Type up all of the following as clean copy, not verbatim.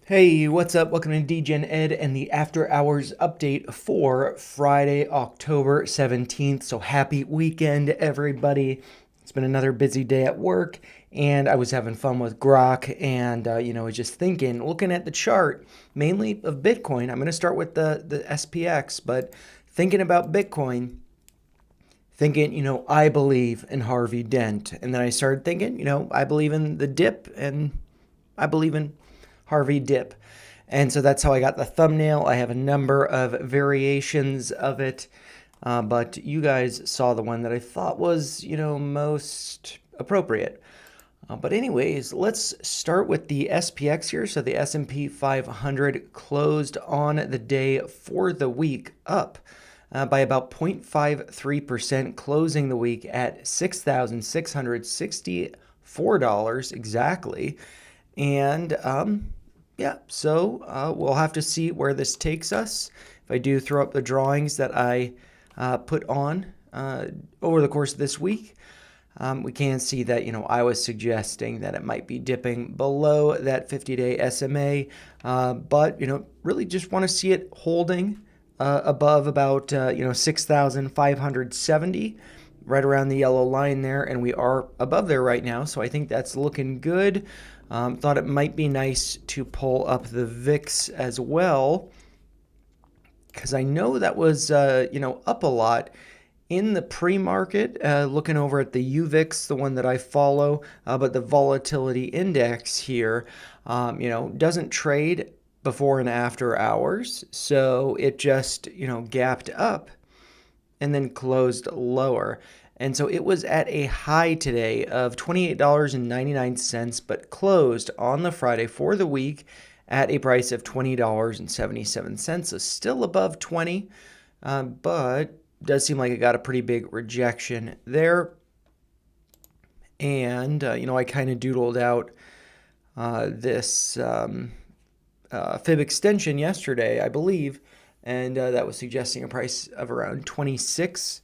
Hey, what's up? Welcome to DGen Ed and the After Hours update for Friday, October 17th. So happy weekend, everybody. It's been another busy day at work, and I was having fun with Grok and, was just thinking, looking at the chart, mainly of Bitcoin. I'm going to start with the SPX, but thinking about Bitcoin, thinking, I believe in Harvey Dent. And then I started thinking, I believe in the dip and I believe in Harvey dip. And so that's how I got the thumbnail. I have a number of variations of it, but you guys saw the one that I thought was, most appropriate. But anyways, let's start with the SPX here. So the S&P 500 closed on the day for the week up by about 0.53%, closing the week at $6,664 exactly. And so we'll have to see where this takes us. If I do throw up the drawings that I put on over the course of this week, we can see that, I was suggesting that it might be dipping below that 50-day SMA, but, really just want to see it holding above about, 6,570, right around the yellow line there, and we are above there right now, so I think that's looking good. Thought it might be nice to pull up the VIX as well, because I know that was, up a lot in the pre-market, looking over at the UVIX, the one that I follow, but the volatility index here, doesn't trade before and after hours. So it just, gapped up and then closed lower. And so it was at a high today of $28.99, but closed on the Friday for the week at a price of $20.77. So still above 20, but does seem like it got a pretty big rejection there. And, I kind of doodled out this fib extension yesterday, I believe, and that was suggesting a price of around 26.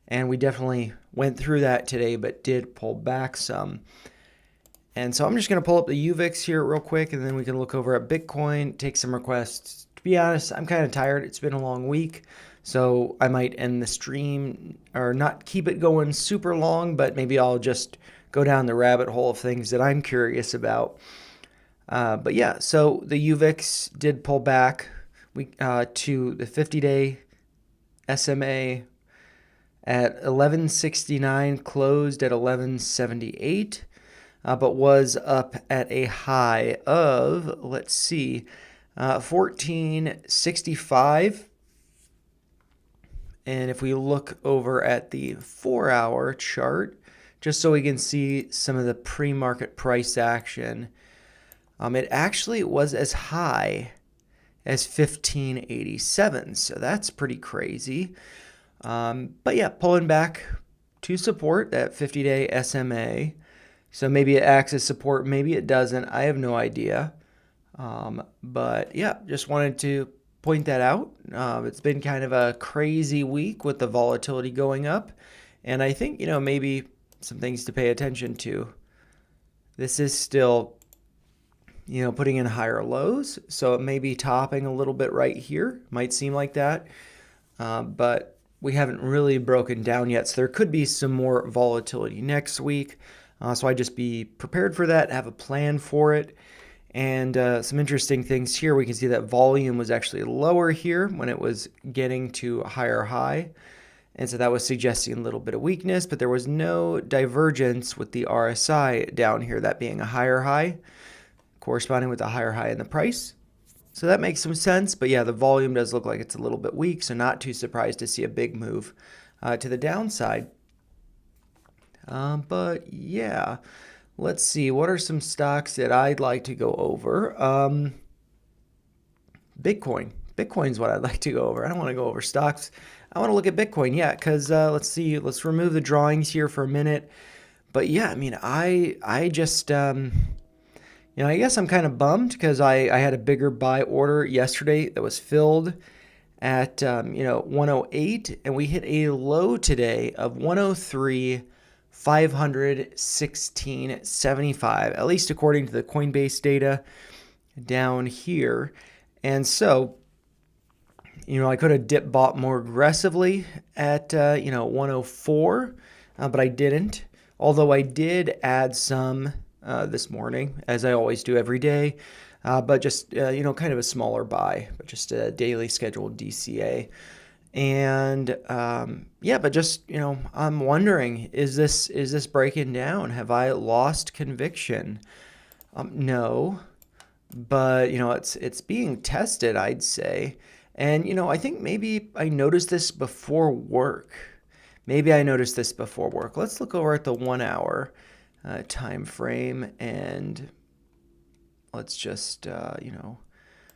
And we definitely went through that today, but did pull back some. And so I'm just going to pull up the UVIX here real quick, and then we can look over at Bitcoin, take some requests. To be honest, I'm kind of tired. It's been a long week, so I might end the stream or not keep it going super long, but maybe I'll just go down the rabbit hole of things that I'm curious about. But yeah, so the UVIX did pull back to the 50-day SMA at 1169, closed at 1178, but was up at a high of, let's see, 1465. And if we look over at the 4-hour chart, just so we can see some of the pre-market price action, it actually was as high as 1587. So that's pretty crazy. But yeah, pulling back to support that 50-day SMA. So maybe it acts as support, maybe it doesn't. I have no idea. But yeah, just wanted to point that out. It's been kind of a crazy week with the volatility going up. And I think, maybe some things to pay attention to. This is still, putting in higher lows. So it may be topping a little bit right here. Might seem like that. But we haven't really broken down yet, so there could be some more volatility next week. So I just be prepared for that, have a plan for it. And some interesting things here. We can see that volume was actually lower here when it was getting to a higher high. And so that was suggesting a little bit of weakness, but there was no divergence with the RSI down here, that being a higher high, corresponding with a higher high in the price. So that makes some sense, but yeah, the volume does look like it's a little bit weak, so not too surprised to see a big move to the downside. But yeah, let's see, what are some stocks that I'd like to go over? Bitcoin. Bitcoin's what I'd like to go over. I don't want to go over stocks. I want to look at Bitcoin, yeah, because let's see, let's remove the drawings here for a minute. But yeah, I mean, I just... I guess I'm kind of bummed because I had a bigger buy order yesterday that was filled at, 108, and we hit a low today of 103, 516.75, at least according to the Coinbase data. down here. And so, I could have bought more aggressively at, 104, but I didn't. Although I did add some this morning, as I always do every day, but just, kind of a smaller buy, but just a daily scheduled DCA. And yeah, but just, I'm wondering, is this breaking down? Have I lost conviction? No, but it's being tested, I'd say. And I think maybe I noticed this before work. Let's look over at the 1 hour time frame, and let's just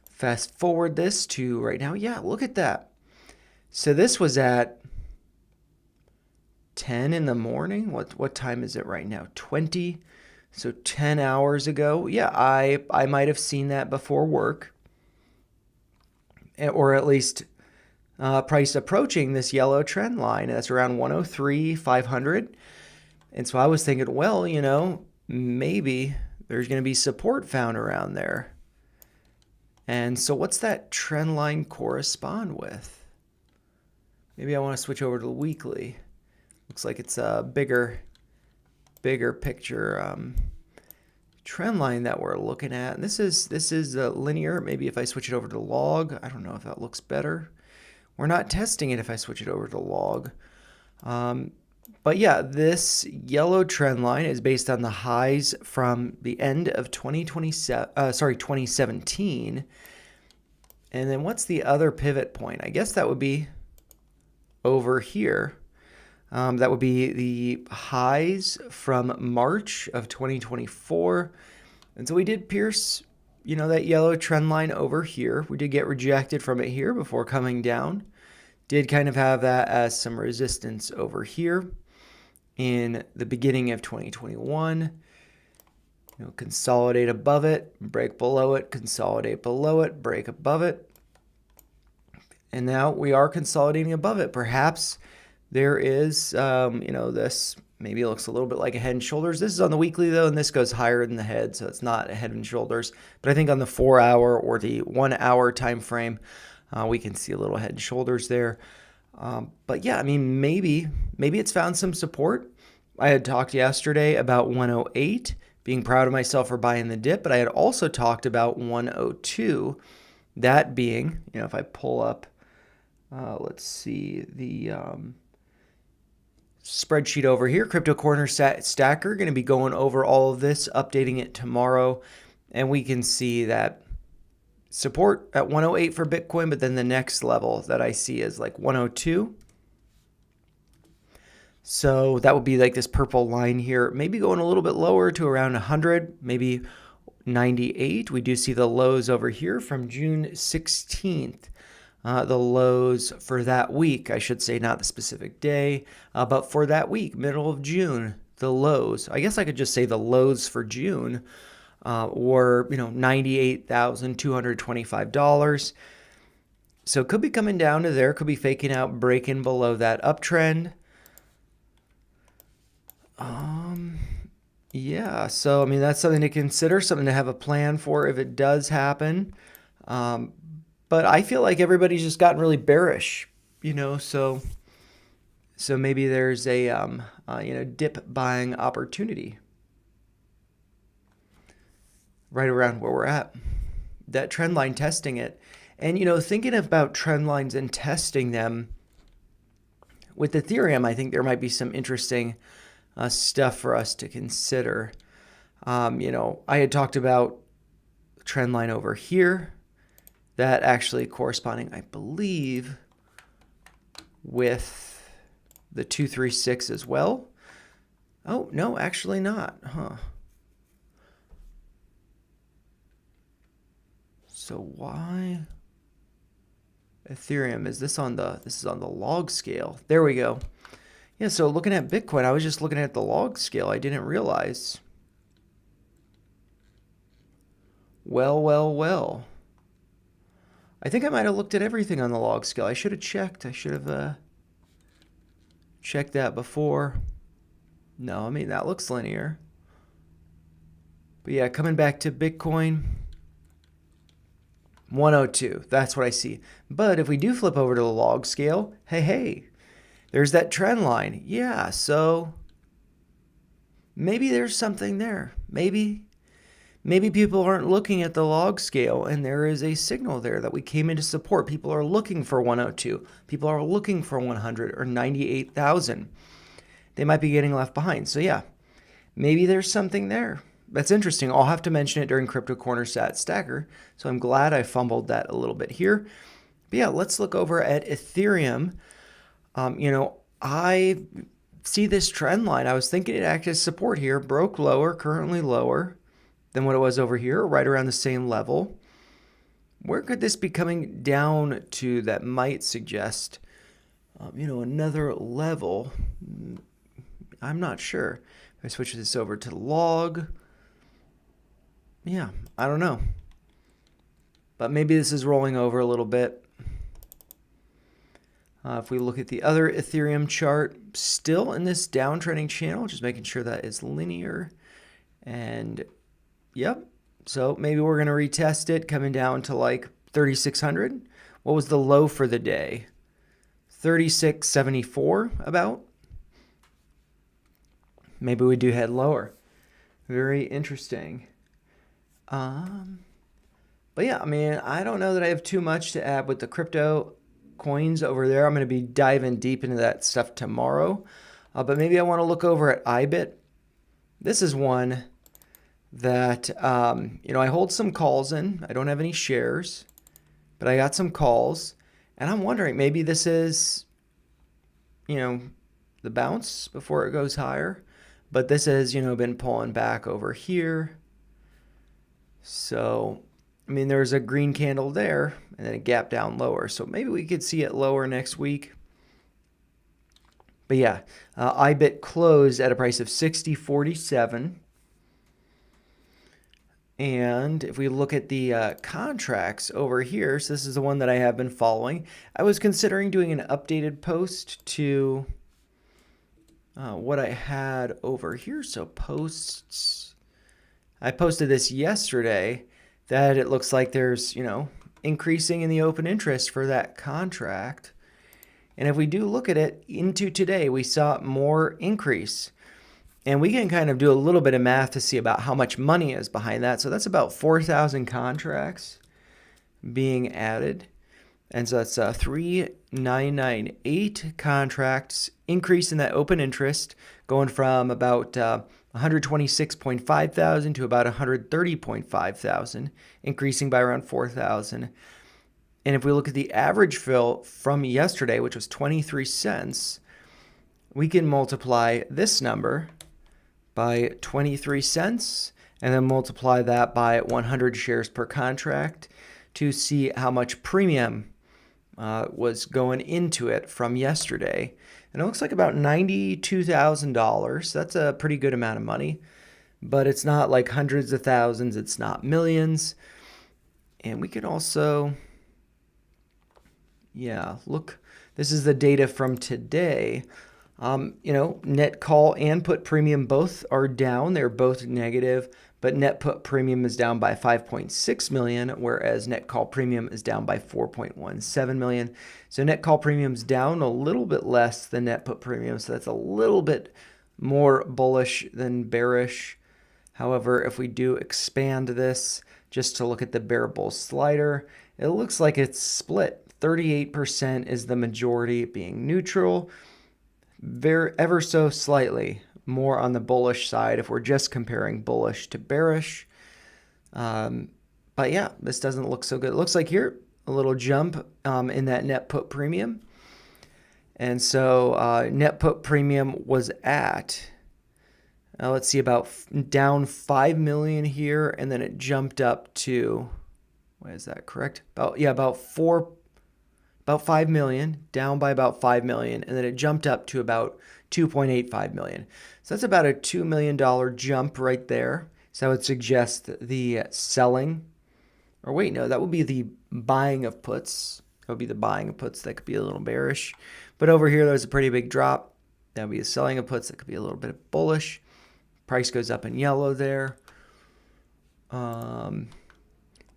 fast forward this to right now. Yeah, look at that. So this was at 10 in the morning. What time is it right now? 20. So 10 hours ago. Yeah, I might have seen that before work. Or at least price approaching this yellow trend line. That's around 103,500. And so I was thinking, well, maybe there's going to be support found around there. And so what's that trend line correspond with? Maybe I want to switch over to the weekly. Looks like it's a bigger picture trend line that we're looking at. And this is linear. Maybe if I switch it over to log, I don't know if that looks better. We're not testing it if I switch it over to log. But yeah, this yellow trend line is based on the highs from the end of 2017. And then what's the other pivot point? I guess that would be over here. That would be the highs from March of 2024. And so we did pierce, that yellow trend line over here. We did get rejected from it here before coming down. Did kind of have that as some resistance over here in the beginning of 2021. Consolidate above it, break below it, consolidate below it, break above it. And now we are consolidating above it. Perhaps there is, this maybe looks a little bit like a head and shoulders. This is on the weekly though, and this goes higher than the head, so it's not a head and shoulders. But I think on the 4 hour or the 1 hour time frame, we can see a little head and shoulders there. But yeah, maybe it's found some support. I had talked yesterday about 108, being proud of myself for buying the dip, but I had also talked about 102, that being, if I pull up, let's see, the spreadsheet over here, Crypto Corner Stacker, going to be going over all of this, updating it tomorrow, and we can see that support at 108 for Bitcoin, but then the next level that I see is like 102. So that would be like this purple line here, maybe going a little bit lower to around 100, maybe 98. We do see the lows over here from June 16th. The lows for that week, I should say, not the specific day, but for that week, middle of June, the lows. I guess I could just say the lows for June were, $98,225. So it could be coming down to there, could be faking out, breaking below that uptrend. Yeah, so that's something to consider, something to have a plan for if it does happen. But I feel like everybody's just gotten really bearish, so maybe there's a dip buying opportunity right around where we're at. That trend line, testing it. And thinking about trend lines and testing them with Ethereum, I think there might be some interesting stuff for us to consider. I had talked about trend line over here, that actually corresponding, I believe, with the 236 as well. Oh, no, actually not, huh? So why Ethereum? Is this on the log scale? There we go. Yeah, so looking at Bitcoin, I was just looking at the log scale. I didn't realize. Well. I think I might have looked at everything on the log scale. I should have checked. I should have checked that before. No, that looks linear. But yeah, coming back to Bitcoin. 102. That's what I see. But if we do flip over to the log scale, hey, there's that trend line. Yeah, so maybe there's something there. Maybe people aren't looking at the log scale, and there is a signal there that we came into support. People are looking for 102. People are looking for 100 or 98,000. They might be getting left behind. So yeah, maybe there's something there. That's interesting. I'll have to mention it during Crypto Corner Sat Stacker. So I'm glad I fumbled that a little bit here. But yeah, let's look over at Ethereum. I see this trend line. I was thinking it acted as support here, broke lower, currently lower than what it was over here, right around the same level. Where could this be coming down to that might suggest, another level? I'm not sure. If I switch this over to log, yeah, I don't know. But maybe this is rolling over a little bit. If we look at the other Ethereum chart, still in this downtrending channel, just making sure that is linear. And yep, so maybe we're going to retest it, coming down to like 3,600. What was the low for the day? 3674 about. Maybe we do head lower. Very interesting. But yeah, I mean, I don't know that I have too much to add with the crypto coins over there. I'm going to be diving deep into that stuff tomorrow. But maybe I want to look over at IBIT. This is one that, I hold some calls in. I don't have any shares, but I got some calls. And I'm wondering, maybe this is, the bounce before it goes higher. But this has, been pulling back over here. So, I mean, there's a green candle there and then a gap down lower. So maybe we could see it lower next week. But yeah, IBIT closed at a price of 60.47. And if we look at the contracts over here, so this is the one that I have been following. I was considering doing an updated post to what I had over here. So posts, I posted this yesterday that it looks like there's, increasing in the open interest for that contract. And if we do look at it into today, we saw more increase. And we can kind of do a little bit of math to see about how much money is behind that. So that's about 4,000 contracts being added. And so that's 3,998 contracts increase in that open interest, going from about 126.5 thousand to about 130.5 thousand, increasing by around 4,000. And if we look at the average fill from yesterday, which was 23 cents, we can multiply this number by 23 cents and then multiply that by 100 shares per contract to see how much premium was going into it from yesterday. And it looks like about $92,000. That's a pretty good amount of money, but it's not like hundreds of thousands. It's not millions. And we can also, look, this is the data from today. Net call and put premium both are down. They're both negative, but net put premium is down by 5.6 million, whereas net call premium is down by 4.17 million. So net call premium is down a little bit less than net put premium. So that's a little bit more bullish than bearish. However, if we do expand this just to look at the bear bull slider, it looks like it's split. 38% is the majority being neutral. Ever so slightly more on the bullish side if we're just comparing bullish to bearish. But yeah, this doesn't look so good. It looks like here a little jump in that net put premium. And so net put premium was at, let's see, about down 5 million here, and then it jumped up to, is that correct? About 5 million, down by about 5 million, and then it jumped up to about 2.85 million. So that's about a $2 million jump right there. So I would suggest the selling, or wait, no, that would be the buying of puts. That would be the buying of puts. That could be a little bearish. But over here, there's a pretty big drop. That would be the selling of puts. That could be a little bit bullish. Price goes up in yellow there.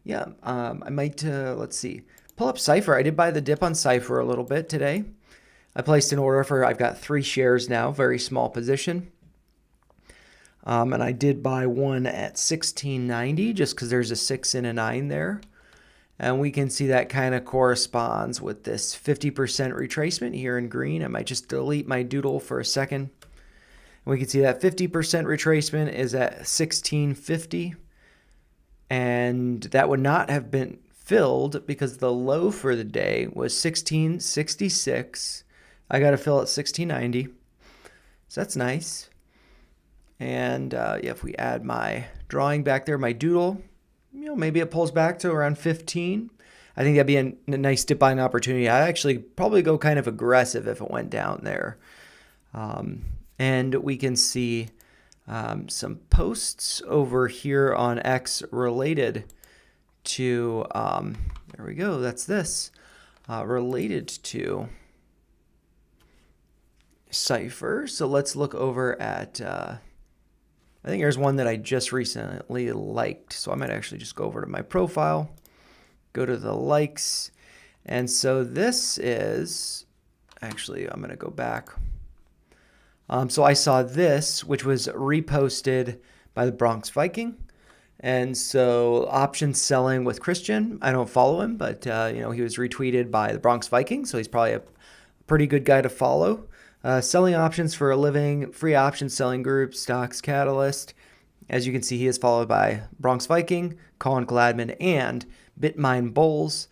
Yeah, I might, let's see, pull up Cypher. I did buy the dip on Cypher a little bit today. I placed an order for, I've got 3 shares now, very small position. And I did buy one at 16.90 just because there's a 6 and a 9 there. And we can see that kind of corresponds with this 50% retracement here in green. I might just delete my doodle for a second. And we can see that 50% retracement is at 16.50. And that would not have been filled because the low for the day was 16.66. I got to fill at 16.90. So that's nice. And if we add my drawing back there, my doodle, maybe it pulls back to around 15. I think that'd be a nice dip buying opportunity. I actually probably go kind of aggressive if it went down there. And we can see some posts over here on X related to, there we go, that's this, related to Cypher. So let's look over at, I think there's one that I just recently liked. So I might actually just go over to my profile, go to the likes. And so this is, actually, I'm going to go back. So I saw this, which was reposted by the Bronx Viking. And so option selling with Christian, I don't follow him, but he was retweeted by the Bronx Viking. So he's probably a pretty good guy to follow. Selling options for a living, free option selling group, Stocks Catalyst. As you can see, he is followed by Bronx Viking, Colin Gladman, and Bitmine Bulls,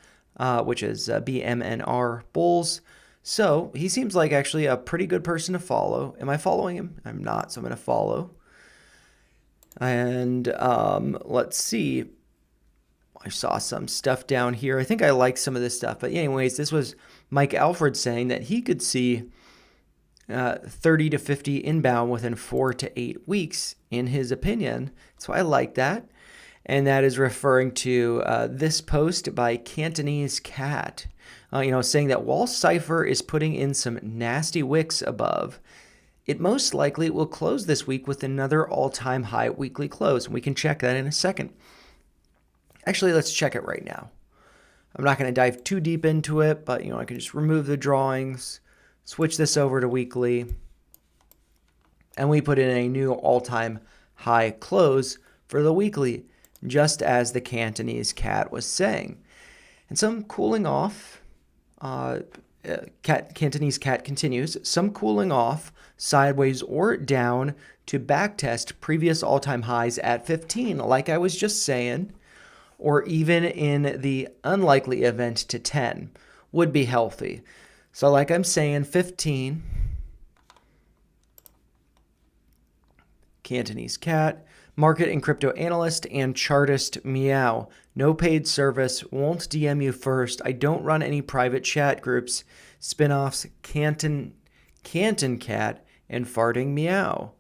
which is BMNR Bulls. So he seems like actually a pretty good person to follow. Am I following him? I'm not, so I'm going to follow. And let's see. I saw some stuff down here. I think I like some of this stuff. But anyways, this was Mike Alfred saying that he could see 30 to 50 inbound within 4 to 8 weeks, in his opinion. So I like that. And that is referring to this post by Cantonese Cat, saying that while Cypher is putting in some nasty wicks above, it most likely will close this week with another all-time high weekly close. And we can check that in a second. Actually, let's check it right now. I'm not going to dive too deep into it, but I can just remove the drawings, switch this over to weekly, and we put in a new all-time high close for the weekly, just as the Cantonese Cat was saying. And some cooling off, Cantonese Cat continues, some cooling off sideways or down to backtest previous all-time highs at 15, like I was just saying, or even in the unlikely event to 10 would be healthy. So like I'm saying, 15, Cantonese Cat, market and crypto analyst and chartist meow. No paid service, won't DM you first. I don't run any private chat groups. Spinoffs, Canton Cat, and farting meow.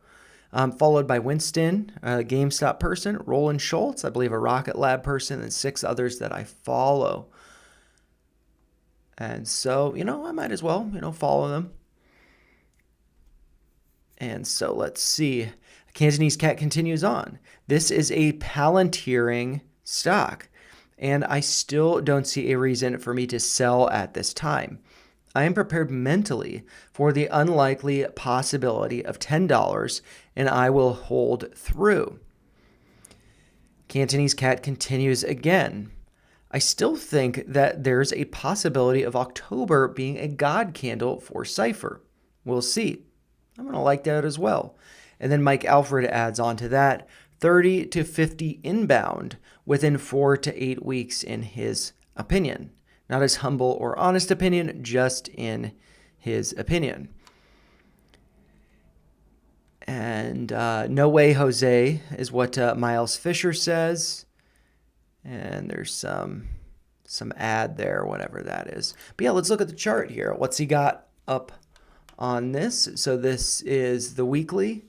Followed by Winston, a GameStop person, Roland Schultz, I believe a Rocket Lab person, and 6 others that I follow. And so, I might as well, follow them. And so let's see. Cantonese Cat continues on. This is a Palantiring stock, and I still don't see a reason for me to sell at this time. I am prepared mentally for the unlikely possibility of $10, and I will hold through. Cantonese Cat continues again. I still think that there's a possibility of October being a God candle for Cypher. We'll see. I'm going to like that as well. And then Mike Alfred adds on to that 30 to 50 inbound within 4 to 8 weeks in his opinion. Not his humble or honest opinion, just in his opinion. And no way, Jose, is what Miles Fisher says. And there's some ad there, whatever that is. But yeah, let's look at the chart here. What's he got up on this? So this is the weekly.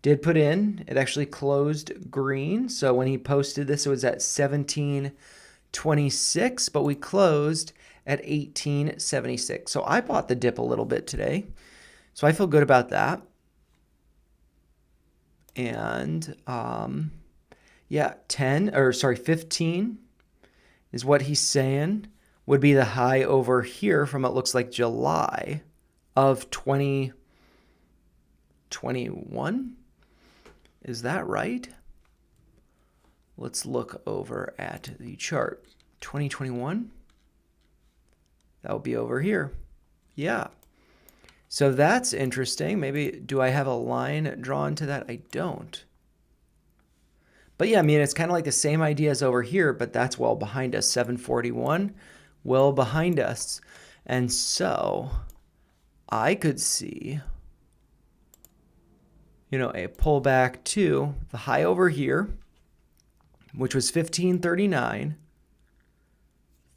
Did put in. It actually closed green. So when he posted this, it was at 17.26, but we closed at 18.76. So I bought the dip a little bit today. So I feel good about that. And 15 is what he's saying would be the high over here from, it looks like, July of 2021. Is that right? Let's look over at the chart. 2021. That would be over here. Yeah. So that's interesting. Maybe, do I have a line drawn to that? I don't. But yeah, I mean, it's kind of like the same idea as over here, but that's well behind us. 741, well behind us. And so I could see, you know, a pullback to the high over here, which was 1539.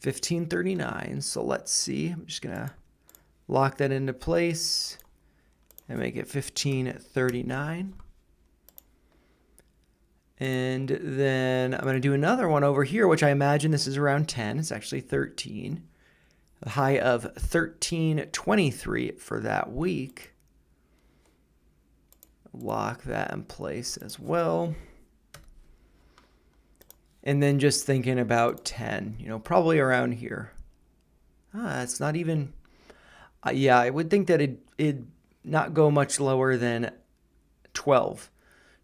1539. So let's see. I'm just going to lock that into place and make it 1539. And then I'm going to do another one over here, which I imagine this is around 10. It's actually 13. A high of 1323 for that week. Lock that in place as well. And then just thinking about 10, you know, probably around here. It's not even, yeah, I would think that it'd not go much lower than 12.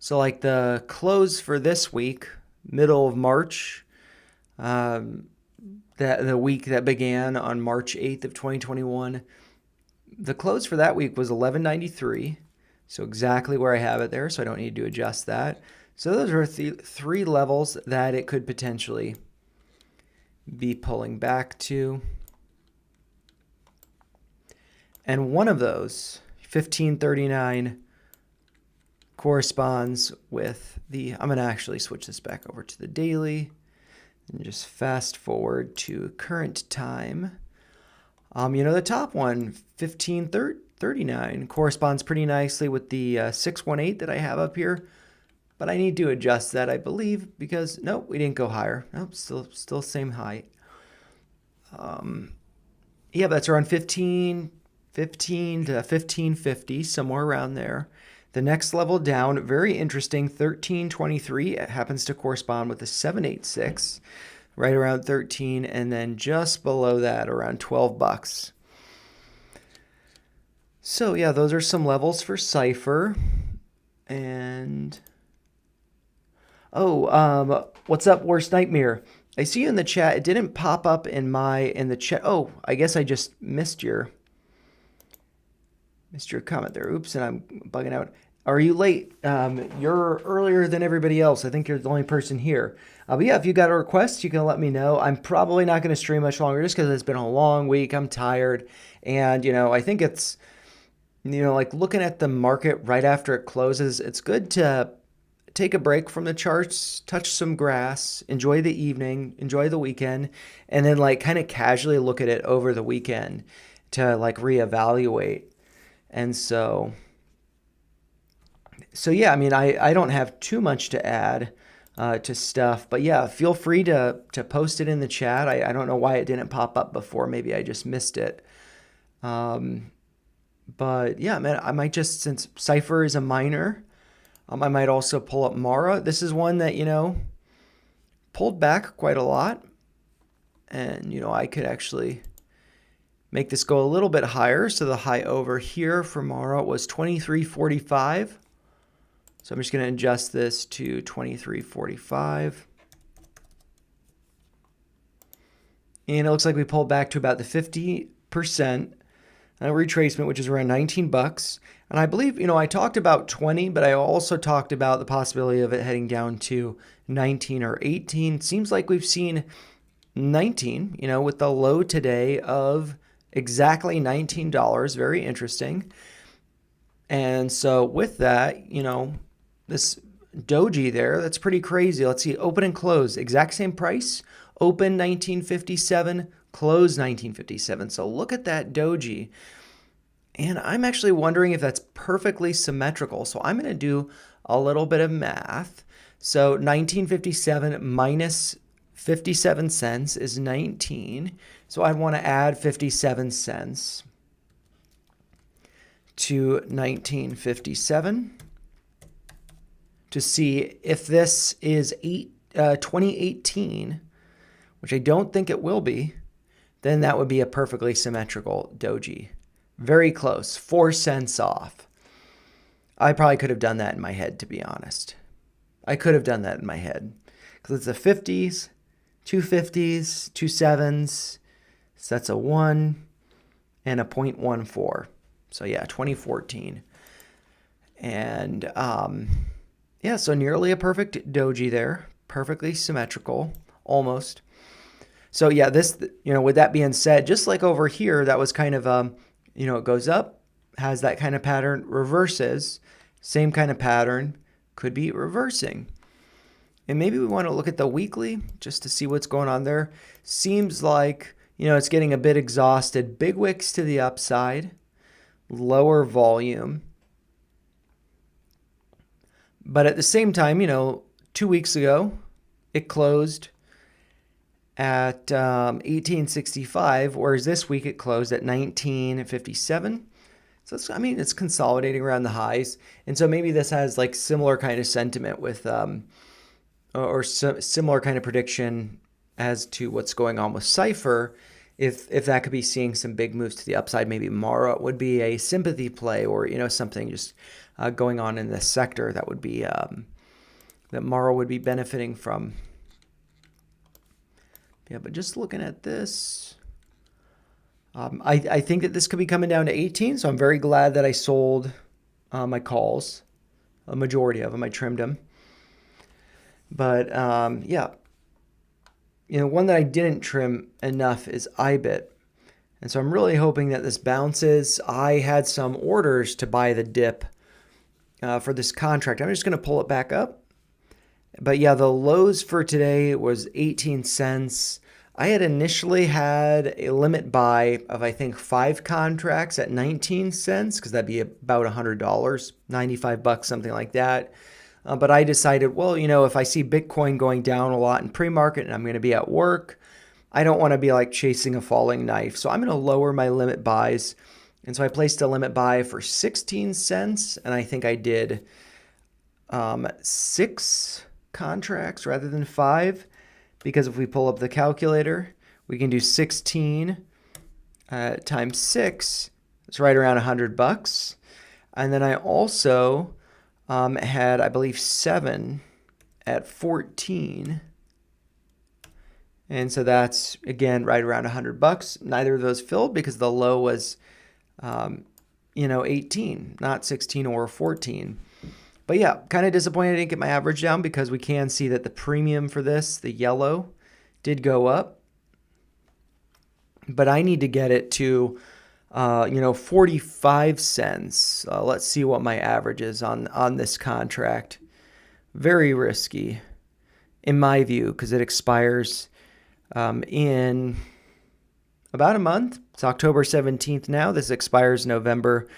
So like the close for this week, middle of March, that the week that began on March 8th of 2021, the close for that week was 1193. So exactly where I have it there, so I don't need to adjust that. So those are three levels that it could potentially be pulling back to. And one of those, 1539, corresponds with the, I'm going to actually switch this back over to the daily and just fast forward to current time. You know, the top one, 1539, corresponds pretty nicely with the 618 that I have up here. But I need to adjust that, I believe, because, nope, we didn't go higher. Nope, still same height. Yeah, that's around 15 to 1550, somewhere around there. The next level down, very interesting, 1323. It happens to correspond with the 786, right around 13, and then just below that, around 12 bucks. So yeah, those are some levels for Cypher. And what's up, Worst Nightmare? I see you in the chat. It didn't pop up in the chat. Oh, I guess I just missed your comment there. Oops, and I'm bugging out. Are you late? You're earlier than everybody else. I think you're the only person here. But yeah, if you got a request, you can let me know. I'm probably not going to stream much longer just because it's been a long week. I'm tired. And, you know, I think it's, you know, like looking at the market right after it closes, it's good to take a break from the charts, touch some grass, enjoy the evening, enjoy the weekend, and then like kind of casually look at it over the weekend to like reevaluate. And so yeah, I mean, I don't have too much to add to stuff, but yeah, feel free to post it in the chat. I don't know why it didn't pop up before. Maybe I just missed it. But yeah, man, I might just, since Cypher is a minor, I might also pull up Mara. This is one that, you know, pulled back quite a lot. And, you know, I could actually make this go a little bit higher. So the high over here for Mara was 23.45. So I'm just going to adjust this to 23.45. And it looks like we pulled back to about the 50% retracement, which is around 19 bucks. And I believe, you know, I talked about 20, but I also talked about the possibility of it heading down to 19 or 18. Seems like we've seen 19, you know, with the low today of exactly $19. Very interesting. And so with that, you know, this doji there, that's pretty crazy. Let's see, open and close, exact same price. Open 1957, close 1957. So look at that doji. And I'm actually wondering if that's perfectly symmetrical. So I'm going to do a little bit of math. So 1957 minus 57 cents is 19. So I'd want to add 57 cents to 1957 to see if this is 2018 which I don't think it will be, then that would be a perfectly symmetrical doji. Very close, 4 cents off. I probably could have done that in my head, to be honest. I could have done that in my head. Because it's the 50s, 2 7s, so that's a 1 and a 0.14. So yeah, 2014. And yeah, so nearly a perfect doji there. Perfectly symmetrical, almost. So yeah, this, with that being said, just like over here, that was kind of, it goes up, has that kind of pattern, reverses, same kind of pattern, could be reversing. And maybe we want to look at the weekly just to see what's going on there. Seems like, it's getting a bit exhausted. Big wicks to the upside, lower volume. But at the same time, 2 weeks ago, it closed at 1865, whereas this week it closed at 1957. So it's consolidating around the highs. And so maybe this has like similar kind of sentiment with, similar kind of prediction as to what's going on with Cypher. If that could be seeing some big moves to the upside, maybe Mara would be a sympathy play, or, something just going on in this sector that would be, that Mara would be benefiting from. Yeah, but just looking at this, I think that this could be coming down to 18, so I'm very glad that I sold my calls. A majority of them, I trimmed them. But yeah, one that I didn't trim enough is IBIT. And so I'm really hoping that this bounces. I had some orders to buy the dip for this contract. I'm just going to pull it back up. But yeah, the lows for today was 18 cents. I had initially had a limit buy of, I think, 5 contracts at 19 cents, because that'd be about $100, $95, something like that. But I decided, well, if I see Bitcoin going down a lot in pre-market and I'm going to be at work, I don't want to be like chasing a falling knife. So I'm going to lower my limit buys. And so I placed a limit buy for 16 cents. And I think I did 6 contracts rather than 5. Because if we pull up the calculator, we can do 16 times 6. It's right around $100. And then I also had, I believe, 7 at 14. And so that's, again, right around $100. Neither of those filled because the low was, 18, not 16 or 14. But yeah, kind of disappointed I didn't get my average down, because we can see that the premium for this, the yellow, did go up. But I need to get it to, 45 cents. Let's see what my average is on this contract. Very risky, in my view, because it expires in about a month. It's October 17th now. This expires November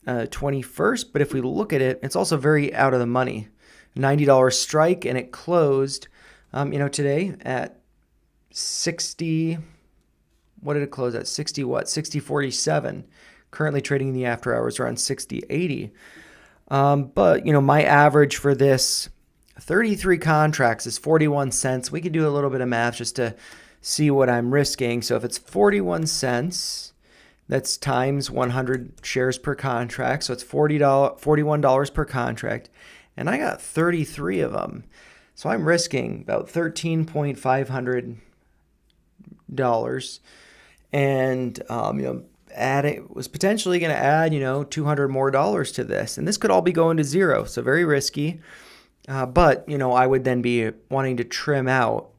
21st. But if we look at it, it's also very out of the money. $90 strike, and it closed, today at 60. What did it close at? 60 what? 60.47. Currently trading in the after hours around 60.80. But, my average for this 33 contracts is 41 cents. We could do a little bit of math just to see what I'm risking. So if it's 41 cents, that's times 100 shares per contract. So it's $41 per contract. And I got 33 of them. So I'm risking about $13,500. And, was potentially going to add, $200 more to this. And this could all be going to zero. So very risky. But, I would then be wanting to trim out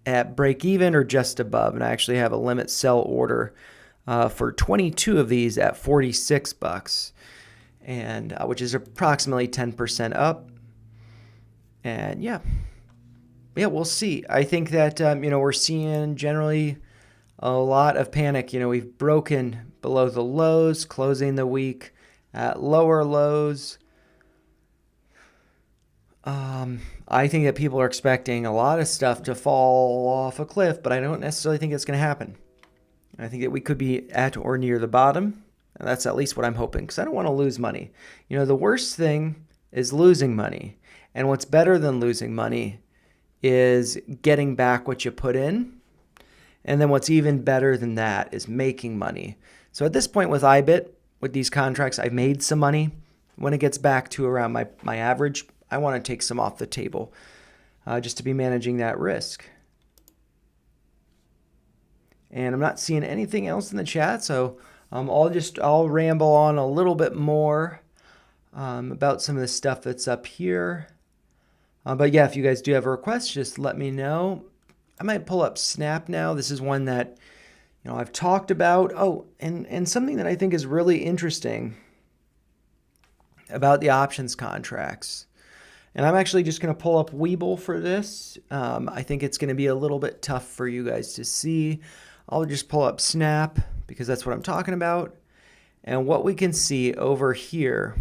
at break even or just above. And I actually have a limit sell order for 22 of these at $46, and which is approximately 10% up. And yeah, we'll see. I think that, we're seeing generally a lot of panic. We've broken below the lows, closing the week at lower lows. I think that people are expecting a lot of stuff to fall off a cliff, but I don't necessarily think it's going to happen. I think that we could be at or near the bottom. And that's at least what I'm hoping, because I don't want to lose money. The worst thing is losing money. And what's better than losing money is getting back what you put in. And then what's even better than that is making money. So at this point with IBIT, with these contracts, I've made some money. When it gets back to around my average, I want to take some off the table just to be managing that risk. And I'm not seeing anything else in the chat, so I'll ramble on a little bit more about some of the stuff that's up here. But yeah, if you guys do have a request, just let me know. I might pull up Snap now. This is one that I've talked about. Oh, and something that I think is really interesting about the options contracts. And I'm actually just going to pull up Webull for this. I think it's going to be a little bit tough for you guys to see. I'll just pull up Snap because that's what I'm talking about. And what we can see over here,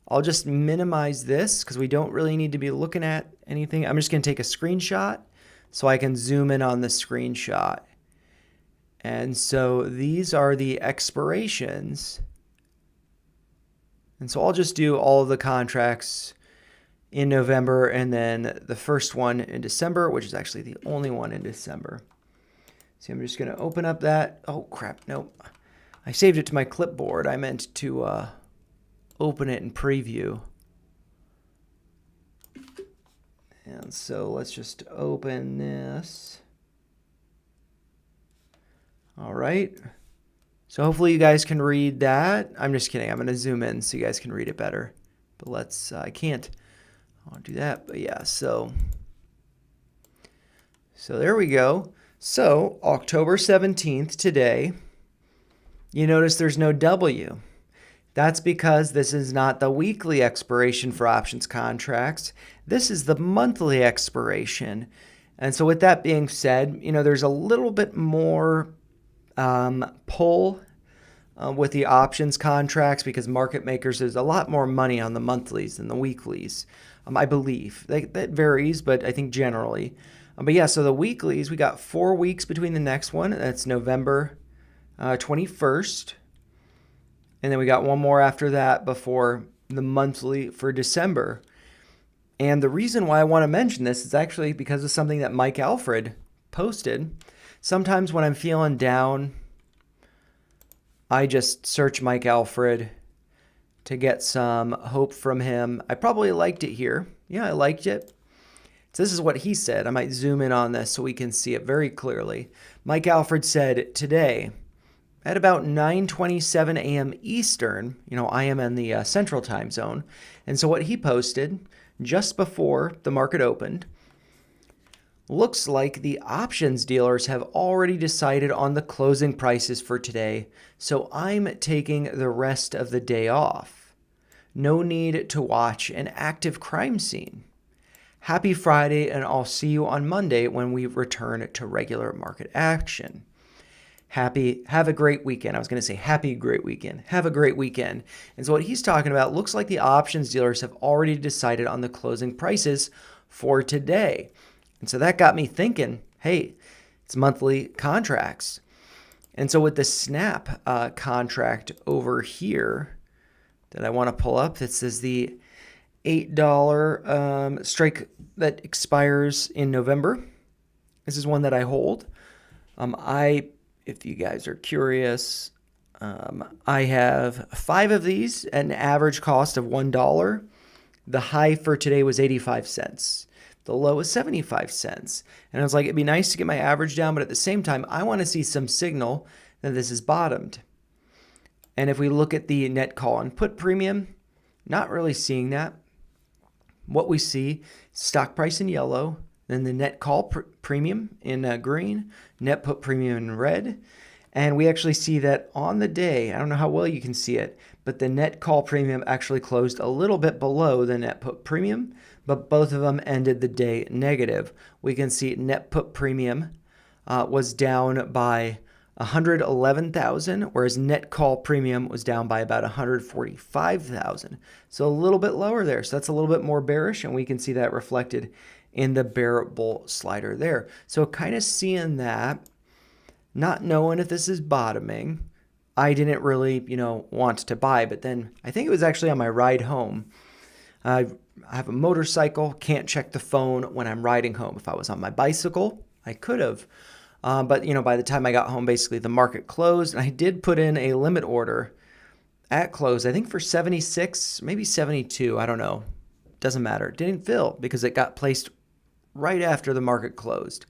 I'll just minimize this because we don't really need to be looking at anything. I'm just going to take a screenshot so I can zoom in on the screenshot. And so these are the expirations. And so I'll just do all of the contracts in November and then the first one in December, which is actually the only one in December. See, I'm just going to open up that. Oh, crap. Nope. I saved it to my clipboard. I meant to open it in preview. And so let's just open this. All right. So hopefully you guys can read that. I'm just kidding. I'm going to zoom in so you guys can read it better. But I can't. I'll do that. But yeah, so there we go. So October 17th today, you notice there's no W. That's because this is not the weekly expiration for options contracts. This is the monthly expiration. And so with that being said, there's a little bit more pull with the options contracts because market makers, there's a lot more money on the monthlies than the weeklies, I believe. That varies, but I think generally. But yeah, so the weeklies, we got 4 weeks between the next one. That's November 21st. And then we got one more after that before the monthly for December. And the reason why I want to mention this is actually because of something that Mike Alfred posted. Sometimes when I'm feeling down, I just search Mike Alfred to get some hope from him. I probably liked it here. Yeah, I liked it. So this is what he said. I might zoom in on this so we can see it very clearly. Mike Alfred said, today, at about 9:27 a.m. Eastern, I am in the Central Time Zone. And so what he posted just before the market opened, looks like the options dealers have already decided on the closing prices for today, so I'm taking the rest of the day off. No need to watch an active crime scene. Happy Friday, and I'll see you on Monday when we return to regular market action. Have a great weekend. I was going to say happy great weekend. Have a great weekend. And so what he's talking about, looks like the options dealers have already decided on the closing prices for today. And so that got me thinking, hey, it's monthly contracts. And so with the Snap contract over here that I want to pull up, this is the $8 strike that expires in November. This is one that I hold. If you guys are curious, I have 5 of these at an average cost of $1. The high for today was 85 cents. The low is 75 cents. And I was like, it'd be nice to get my average down, but at the same time, I want to see some signal that this is bottomed. And if we look at the net call and put premium, not really seeing that. What we see, stock price in yellow, then the net call premium in green, net put premium in red. And we actually see that on the day, I don't know how well you can see it, but the net call premium actually closed a little bit below the net put premium, but both of them ended the day negative. We can see net put premium was down by 111,000, whereas net call premium was down by about 145,000. So a little bit lower there. So that's a little bit more bearish, and we can see that reflected in the bear bull slider there. So kind of seeing that, not knowing if this is bottoming. I didn't really, want to buy, but then I think it was actually on my ride home. I I have a motorcycle, can't check the phone when I'm riding home. If I was on my bicycle, I could have. But, by the time I got home, basically the market closed. And I did put in a limit order at close, I think for 76, maybe 72. I don't know. Doesn't matter. It didn't fill because it got placed right after the market closed.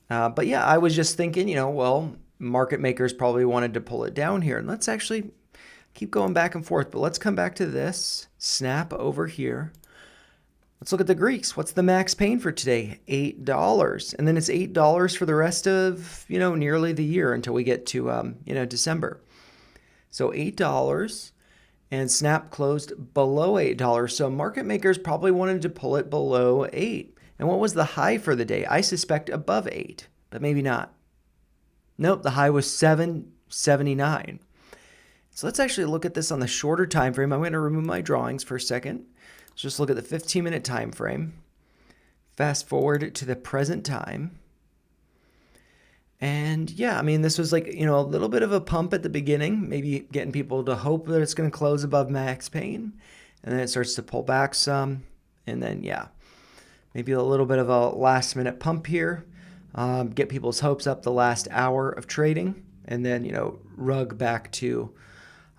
But yeah, I was just thinking, well, market makers probably wanted to pull it down here. And let's actually keep going back and forth. But let's come back to this. Snap over here. Let's look at the Greeks. What's the max pain for today? $8. And then it's $8 for the rest of, nearly the year until we get to, December. So $8. And Snap closed below $8. So market makers probably wanted to pull it below 8. And what was the high for the day? I suspect above 8, but maybe not. Nope, the high was 7.79. So let's actually look at this on the shorter time frame. I'm going to remove my drawings for a second. Let's just look at the 15-minute time frame. Fast forward to the present time. And yeah, this was like, a little bit of a pump at the beginning, maybe getting people to hope that it's going to close above max pain. And then it starts to pull back some. And then, yeah, maybe a little bit of a last minute pump here. Get people's hopes up the last hour of trading. And then, rug back to,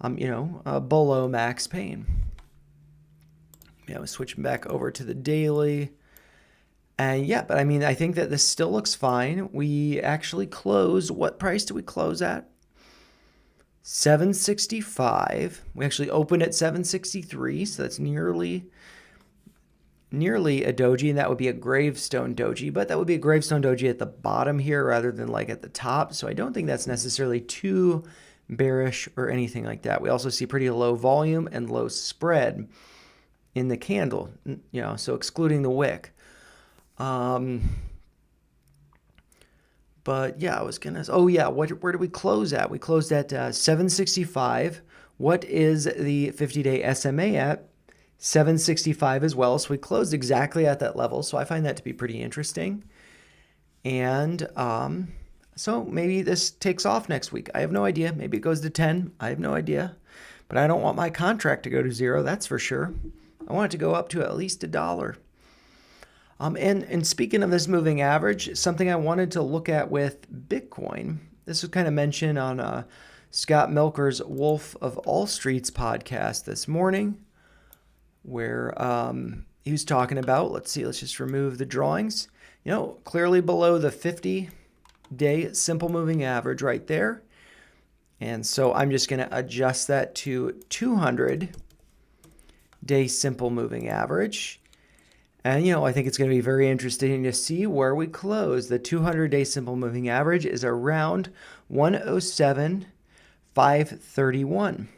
below max pain. Yeah, we're switching back over to the daily. And yeah, but I think that this still looks fine. We actually closed. What price did we close at? 765. We actually opened at 763, so that's nearly a doji, and that would be a gravestone doji, but that would be a gravestone doji at the bottom here rather than like at the top. So I don't think that's necessarily too bearish or anything like that. We also see pretty low volume and low spread in the candle, so excluding the wick. But yeah, I was gonna. Oh yeah, where did we close at? We closed at 765. What is the 50-day SMA at? 765 as well. So we closed exactly at that level. So I find that to be pretty interesting. And so maybe this takes off next week. I have no idea. Maybe it goes to 10. I have no idea. But I don't want my contract to go to 0. That's for sure. I want it to go up to at least $1. And speaking of this moving average, something I wanted to look at with Bitcoin. This was kind of mentioned on Scott Milker's Wolf of All Streets podcast this morning, where he was talking about, let's just remove the drawings, clearly below the 50-day simple moving average right there. And so I'm just going to adjust that to 200-day simple moving average. And, I think it's going to be very interesting to see where we close. The 200-day simple moving average is around 107,531.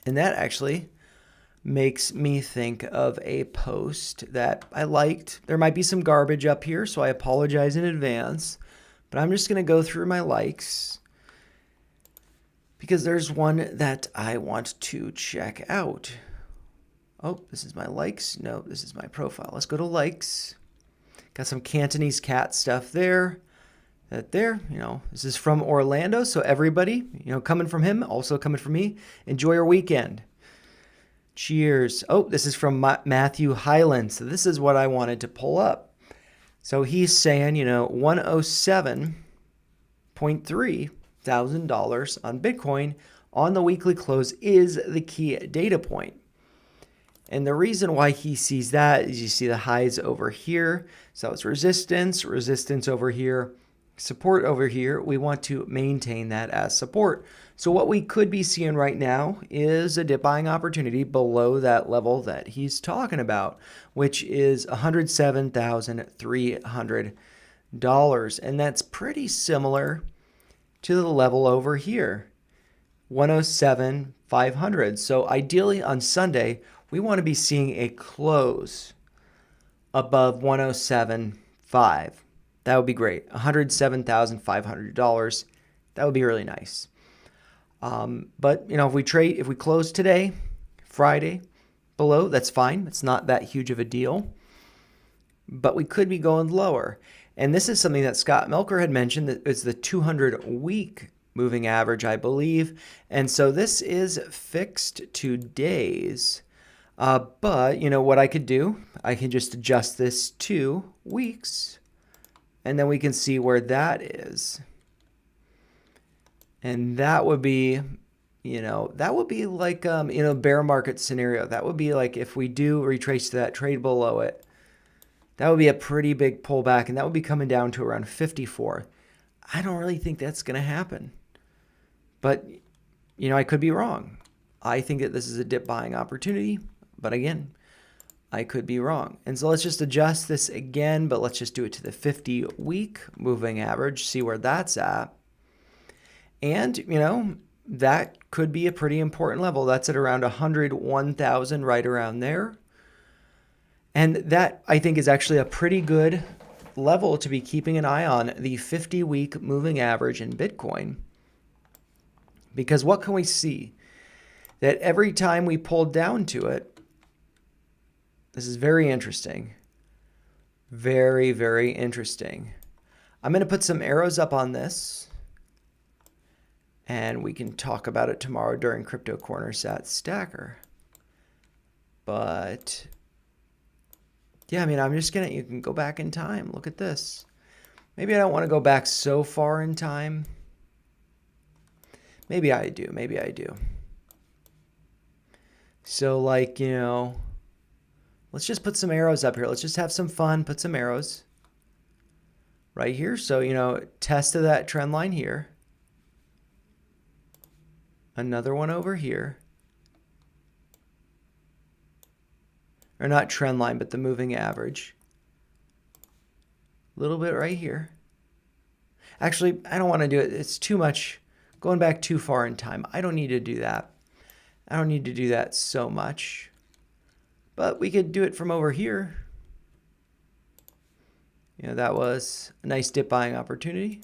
And that actually makes me think of a post that I liked. There might be some garbage up here, so I apologize in advance. But I'm just going to go through my likes because there's one that I want to check out. Oh, this is my likes. No, this is my profile. Let's go to likes. Got some Cantonese cat stuff there. This is from Orlando. So everybody, coming from him, also coming from me. Enjoy your weekend. Cheers. Oh, this is from Matthew Highland. So this is what I wanted to pull up. So he's saying, $107.3 thousand on Bitcoin on the weekly close is the key data point. And the reason why he sees that is you see the highs over here. So it's resistance over here, support over here. We want to maintain that as support. So what we could be seeing right now is a dip buying opportunity below that level that he's talking about, which is $107,300. And that's pretty similar to the level over here, 107,500. So ideally on Sunday, we want to be seeing a close above 107.5. That would be great. $107,500. That would be really nice. But if we close today, Friday, below, that's fine. It's not that huge of a deal. But we could be going lower. And this is something that Scott Milker had mentioned, that it's the 200-week moving average, I believe. And so this is fixed to days. But, you know, what I could do, I can just adjust this to weeks, and then we can see where that is. And that would be, you know, that would be like, you know, bear market scenario. That would be like if we do retrace to that trade below it, that would be a pretty big pullback, and that would be coming down to around 54. I don't really think that's going to happen. But, you know, I could be wrong. I think that this is a dip buying opportunity. But again, I could be wrong. And so let's just adjust this again, but let's just do it to the 50-week moving average, see where that's at. And, you know, that could be a pretty important level. That's at around 101,000, right around there. And that, I think, is actually a pretty good level to be keeping an eye on, the 50-week moving average in Bitcoin. Because what can we see? That every time we pulled down to it, this is very interesting. Very, very interesting. I'm going to put some arrows up on this, and we can talk about it tomorrow during Crypto Corner Sat Stacker. But yeah, I mean, I'm just you can go back in time. Look at this. Maybe I don't want to go back so far in time. Maybe I do. Maybe I do. So, like, you know, let's just put some arrows up here. Let's just have some fun. Put some arrows right here. So, you know, test of that trend line here. Another one over here. Or not trend line, but the moving average. A little bit right here. Actually, I don't want to do it. It's too much. Going back too far in time. I don't need to do that. I don't need to do that so much. But we could do it from over here. You know, that was a nice dip buying opportunity.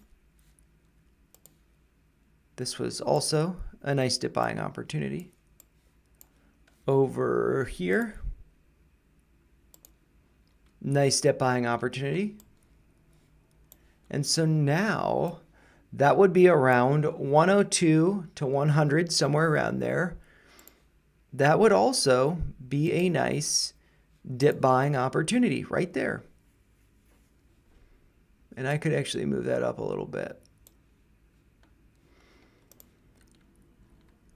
This was also a nice dip buying opportunity. Over here. Nice dip buying opportunity. And so now that would be around 102 to 100, somewhere around there. That would also be a nice dip buying opportunity right there. And I could actually move that up a little bit.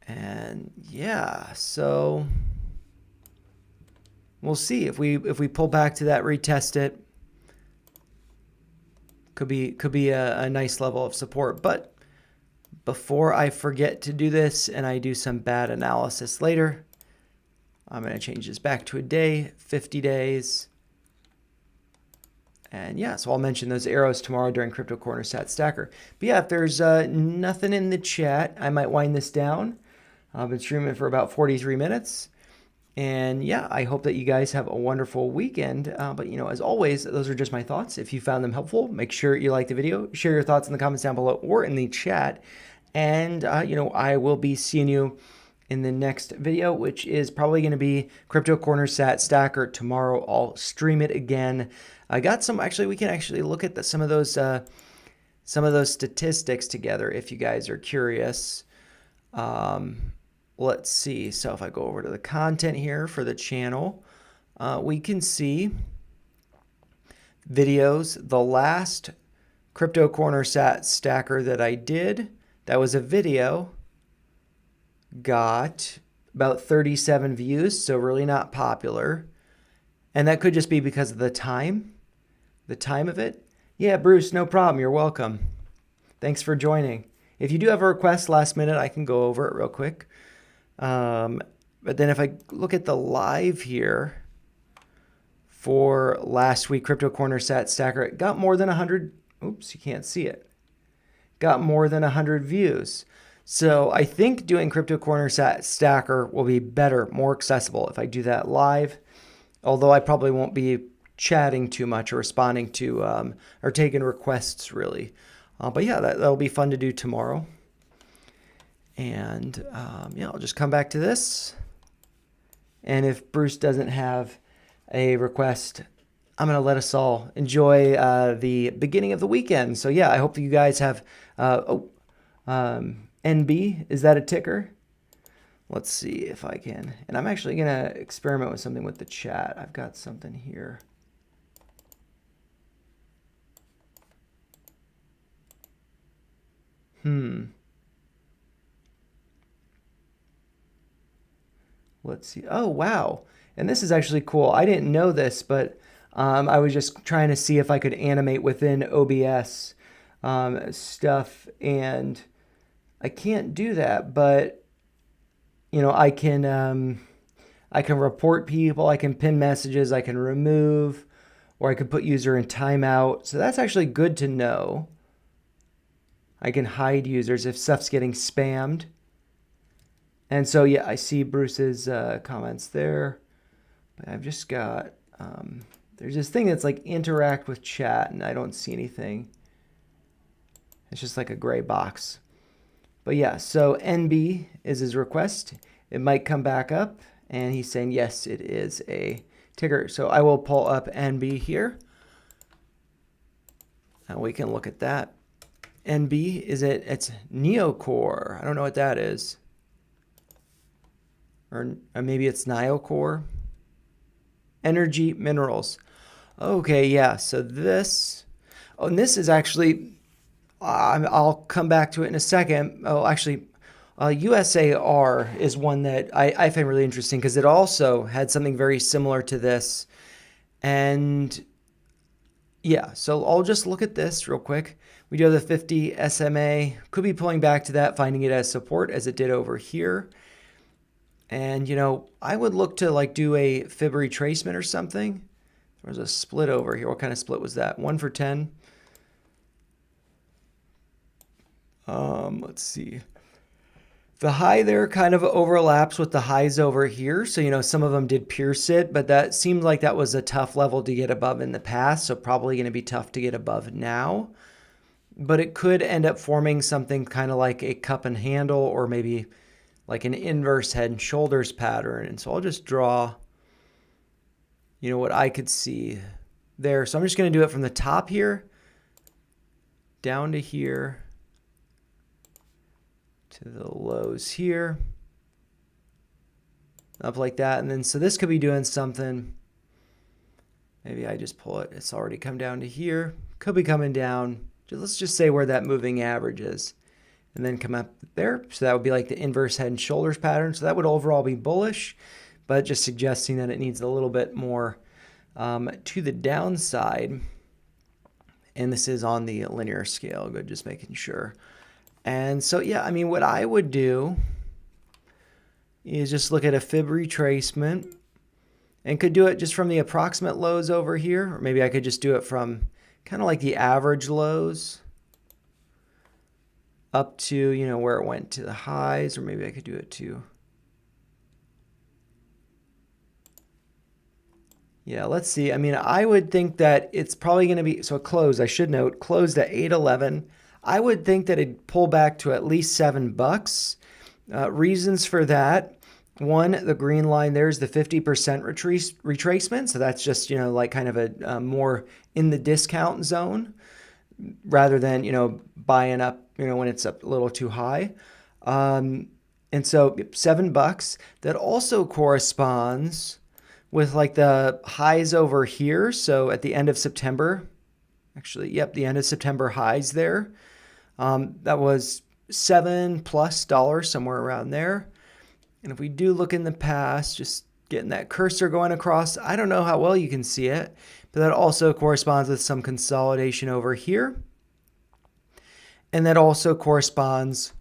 And yeah, so we'll see if we pull back to that, retest it. Could be a nice level of support. But before I forget to do this and I do some bad analysis later, I'm going to change this back to a day, 50 days. And yeah, so I'll mention those arrows tomorrow during Crypto Corner Sat Stacker. But yeah, if there's nothing in the chat, I might wind this down. I've been streaming for about 43 minutes. And yeah, I hope that you guys have a wonderful weekend. But, you know, as always, those are just my thoughts. If you found them helpful, make sure you like the video, share your thoughts in the comments down below or in the chat. And, you know, I will be seeing you in the next video, which is probably going to be Crypto Corner Sat Stacker tomorrow. I'll stream it again. I got some, actually, we can actually look at some of those statistics together if you guys are curious. Let's see. So if I go over to the content here for the channel, we can see videos. The last Crypto Corner Sat Stacker that I did, that was a video, got about 37 views, so really not popular. And that could just be because of the time of it. Yeah, Bruce, no problem. You're welcome. Thanks for joining. If you do have a request last minute, I can go over it real quick. But then if I look at the live here for last week, Crypto Corner Sat Stacker, it got more than 100. Oops, you can't see it. Got more than 100 views. So I think doing Crypto Corner Sat Stacker will be better, more accessible if I do that live. Although I probably won't be chatting too much or responding to or taking requests really. But yeah, that'll be fun to do tomorrow. And yeah, I'll just come back to this. And if Bruce doesn't have a request, I'm going to let us all enjoy the beginning of the weekend. So yeah, I hope you guys have... NB, is that a ticker? Let's see if I can. And I'm actually going to experiment with something with the chat. I've got something here. Let's see. Oh, wow. And this is actually cool. I didn't know this, but I was just trying to see if I could animate within OBS stuff, and I can't do that, but you know, I can report people, I can pin messages, I can remove, or I could put user in timeout. So that's actually good to know. I can hide users if stuff's getting spammed. And so, yeah, I see Bruce's comments there. But I've just got, there's this thing that's like interact with chat, and I don't see anything. It's just like a gray box. But yeah, so NB is his request. It might come back up, and he's saying, yes, it is a ticker. So I will pull up NB here, and we can look at that. NB, it's Neocore. I don't know what that is. Or maybe it's Niocore. Energy Minerals. Okay, yeah, so this, oh, and this is actually, I'll come back to it in a second. Oh, actually, USAR is one that I find really interesting because it also had something very similar to this. And yeah, so I'll just look at this real quick. We do have the 50 SMA. Could be pulling back to that, finding it as support as it did over here. And, you know, I would look to like do a fib retracement or something. There was a split over here. What kind of split was that? 1 for 10. Let's see. The high there kind of overlaps with the highs over here. So, you know, some of them did pierce it, but that seemed like that was a tough level to get above in the past. So probably going to be tough to get above now. But it could end up forming something kind of like a cup and handle, or maybe like an inverse head and shoulders pattern. And so I'll just draw, you know, what I could see there. So I'm just going to do it from the top here down to here to the lows here, up like that. And then so this could be doing something. Maybe I just pull it. It's already come down to here. Could be coming down. Let's just say where that moving average is, and then come up there. So that would be like the inverse head and shoulders pattern. So that would overall be bullish, but just suggesting that it needs a little bit more to the downside. And this is on the linear scale. Good, just making sure. And so, yeah, I mean, what I would do is just look at a fib retracement, and could do it just from the approximate lows over here. Or maybe I could just do it from kind of like the average lows up to, you know, where it went to the highs. Or maybe I could do it to, yeah, let's see. I mean, I would think that it's probably going to be, so it closed, I should note, closed at 811. I would think that it'd pull back to at least $7. Reasons for that. One, the green line there is the 50% retracement. So that's just, you know, like kind of a more in the discount zone rather than, you know, buying up, you know, when it's up a little too high. And so $7, that also corresponds with like the highs over here. So at the end of September, actually, yep, the end of September highs there. That was $7+ somewhere around there. And if we do look in the past, just getting that cursor going across, I don't know how well you can see it, but that also corresponds with some consolidation over here. And that also corresponds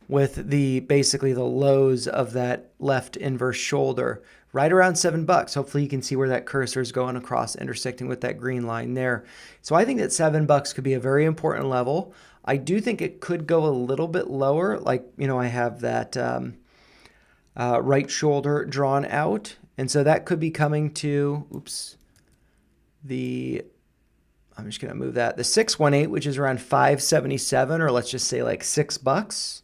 with the basically the lows of that left inverse shoulder right around $7. Hopefully you can see where that cursor is going across, intersecting with that green line there. So I think that $7 could be a very important level. I do think it could go a little bit lower. Like, you know, I have that right shoulder drawn out. And so that could be coming to, oops, I'm just going to move that, the 618, which is around 577, or let's just say like $6.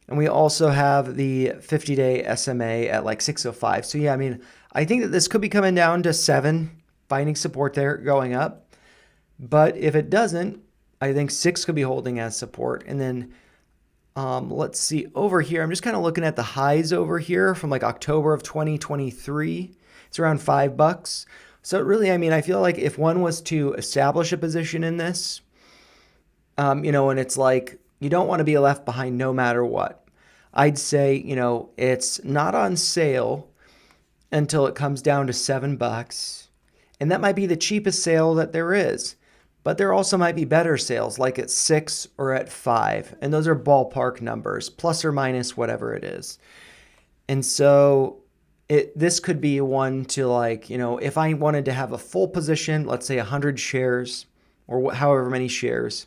And we also have the 50-day SMA at like 605. So yeah, I mean, I think that this could be coming down to 7, finding support there, going up. But if it doesn't, I think 6 could be holding as support. And then Let's see over here. I'm just kind of looking at the highs over here from like October of 2023. It's around $5. So really, I mean, I feel like if one was to establish a position in this, and it's like you don't want to be left behind no matter what. I'd say, it's not on sale until it comes down to $7. And that might be the cheapest sale that there is. But there also might be better sales, like at 6 or at 5. And those are ballpark numbers, plus or minus whatever it is. And so this could be one to like, if I wanted to have a full position, let's say 100 shares or however many shares,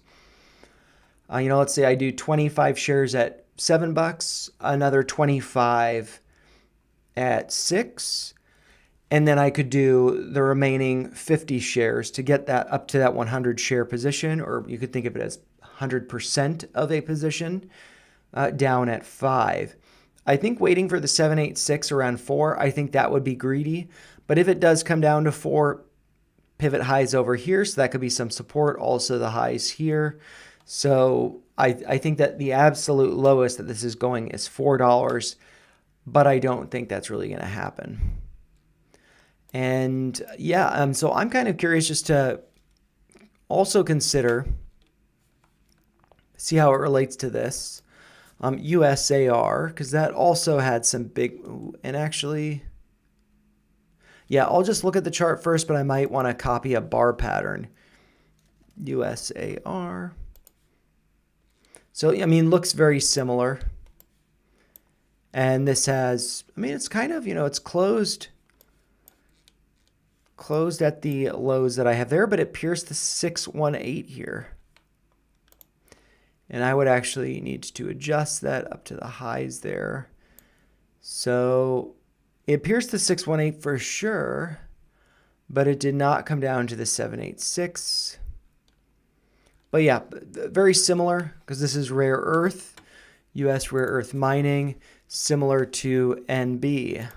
let's say I do 25 shares at $7, another 25 at 6, and then I could do the remaining 50 shares to get that up to that 100 share position, or you could think of it as 100% of a position down at 5. I think waiting for the 786 around 4, I think that would be greedy. But if it does come down to 4, pivot highs over here, so that could be some support. Also the highs here. So I think that the absolute lowest that this is going is $4, but I don't think that's really going to happen. And yeah, so I'm kind of curious just to also consider, see how it relates to this. USAR, because that also had some big, and actually, yeah, I'll just look at the chart first, but I might want to copy a bar pattern. USAR. So, I mean, looks very similar. And this has, I mean, it's kind of, it's closed at the lows that I have there, but it pierced the 618 here. And I would actually need to adjust that up to the highs there. So it pierced the 618 for sure, but it did not come down to the 786. But yeah, very similar because this is rare earth, U.S. rare earth mining, similar to NB,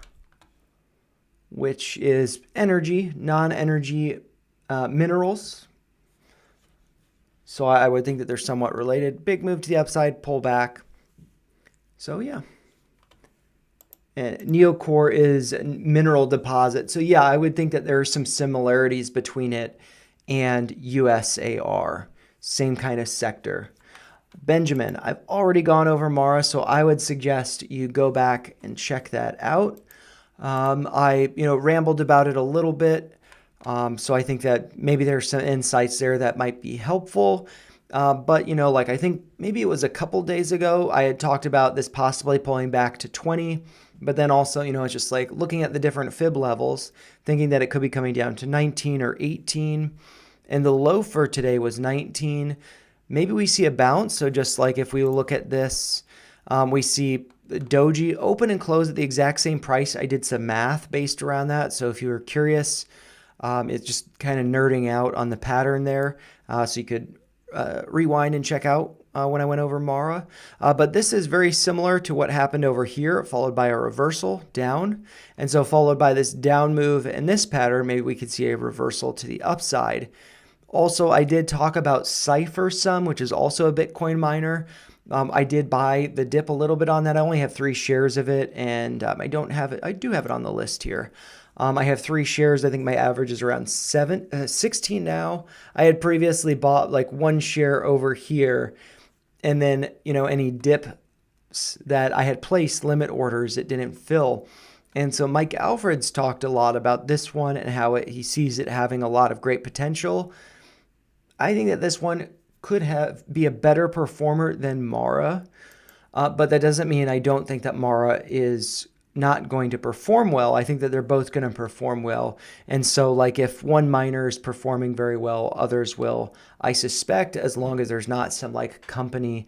which is energy, non-energy minerals. So I would think that they're somewhat related. Big move to the upside, pull back. So yeah. And Neocore is a mineral deposit. So yeah, I would think that there are some similarities between it and USAR. Same kind of sector. Benjamin, I've already gone over Mara, so I would suggest you go back and check that out. I rambled about it a little bit. So I think that maybe there's some insights there that might be helpful. But, I think maybe it was a couple days ago, I had talked about this possibly pulling back to 20. But then also, it's just like looking at the different fib levels, thinking that it could be coming down to 19 or 18. And the low for today was 19. Maybe we see a bounce. So just like if we look at this, we see Doji open and close at the exact same price. I did some math based around that. So if you were curious, it's just kind of nerding out on the pattern there. So you could rewind and check out when I went over Mara. But this is very similar to what happened over here, followed by a reversal down. And so followed by this down move in this pattern, maybe we could see a reversal to the upside. Also, I did talk about Cypher some, which is also a Bitcoin miner. I did buy the dip a little bit on that. I only have 3 shares of it, and I don't have it. I do have it on the list here. I have 3 shares. I think my average is around 16 now. I had previously bought like 1 share over here, and then any dips that I had placed limit orders, it didn't fill. And so Mike Alfred's talked a lot about this one and how he sees it having a lot of great potential. I think that this one could be a better performer than Mara, but that doesn't mean I don't think that Mara is not going to perform well. I think that they're both going to perform well. And so like if one miner is performing very well, others will, I suspect, as long as there's not some like company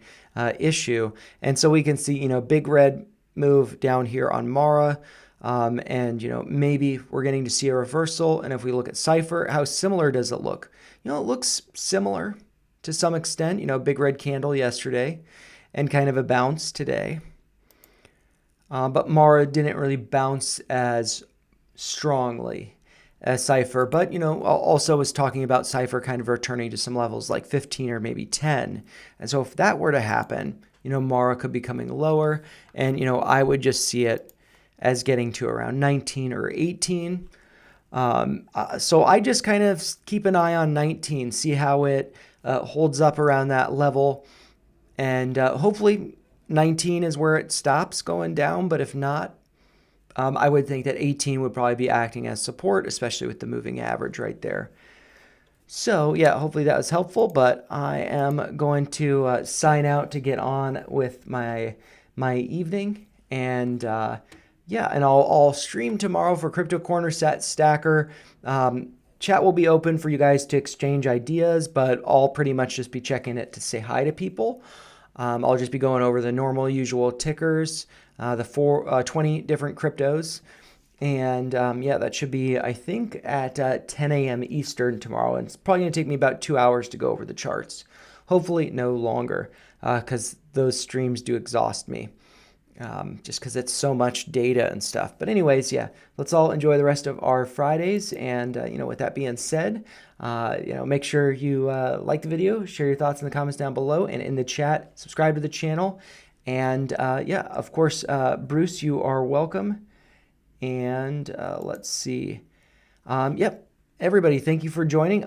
issue. And so we can see, big red move down here on Mara. And maybe we're getting to see a reversal. And if we look at Cypher, how similar does it look? It looks similar to some extent. Big red candle yesterday and kind of a bounce today. But Mara didn't really bounce as strongly as Cypher. But, also was talking about Cypher kind of returning to some levels like 15 or maybe 10. And so if that were to happen, Mara could be coming lower, and I would just see it as getting to around 19 or 18. So I just kind of keep an eye on 19, see how it holds up around that level, and hopefully 19 is where it stops going down. But if not, I would think that 18 would probably be acting as support, especially with the moving average right there. So yeah, hopefully that was helpful, but I am going to sign out to get on with my evening, and yeah, and I'll stream tomorrow for Crypto Corner Stacker. Chat will be open for you guys to exchange ideas, but I'll pretty much just be checking it to say hi to people. I'll just be going over the normal, usual tickers, the 20 different cryptos. And yeah, that should be, I think, at 10 a.m. Eastern tomorrow. And it's probably going to take me about 2 hours to go over the charts. Hopefully no longer, because those streams do exhaust me. Just because it's so much data and stuff. But anyways, yeah, let's all enjoy the rest of our Fridays. And, with that being said, make sure you like the video, share your thoughts in the comments down below, and in the chat, subscribe to the channel. And yeah, of course, Bruce, you are welcome. And let's see. Yep, everybody, thank you for joining.